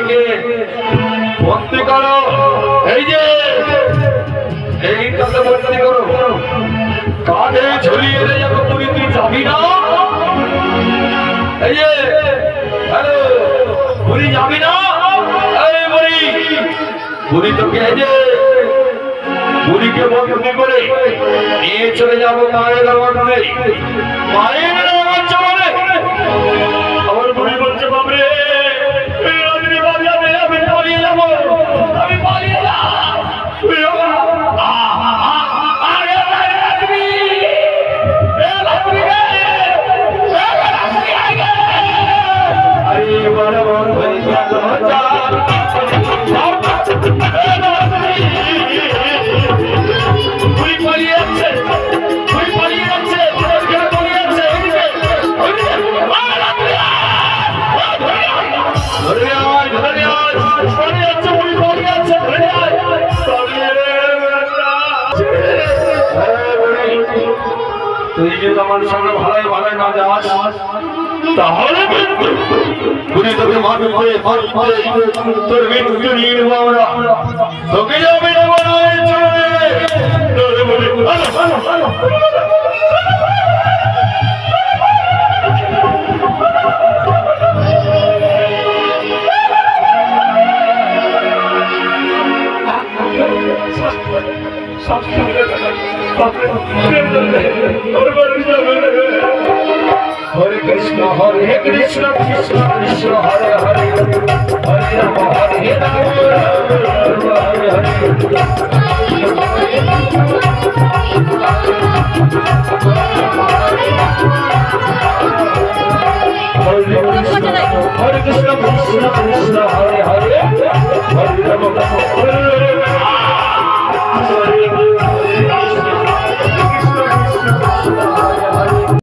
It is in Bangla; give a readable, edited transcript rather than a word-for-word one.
বুড়িকে বন্দি করো। এই যে এইটাকে বন্দি করো, কাঁধে ঝুলিয়ে নিয়ে যাবো। বুড়ি তুই যাবি না? এই যে হ্যালো, বুড়ি যাবি না? এই বুড়ি, বুড়ি তোকে এই যে বুড়িকে বন্দি করে নিয়ে চলে যাবো মায়ের বাড়িতে। মায়ের বাড়িতে আমার বুড়ি বলছে বাবরে আমি পালিয়ে যাবো, আমি পালিয়ে যাবো। তুই যদি আমার সঙ্গে ভালোই ভালো না যাস তাহলে বুড়ি তোকে মারবে, তোর মৃত্যু নিয়ে নেবো আমরা। তোকে যাবে না মনে হয়েছে। हरे कृष्ण कृष्ण कृष्ण हरे हरे, हरे राम हरे राम हरे हरे। हरे कृष्ण कृष्ण कृष्ण हरे हरे, हरे राम हरे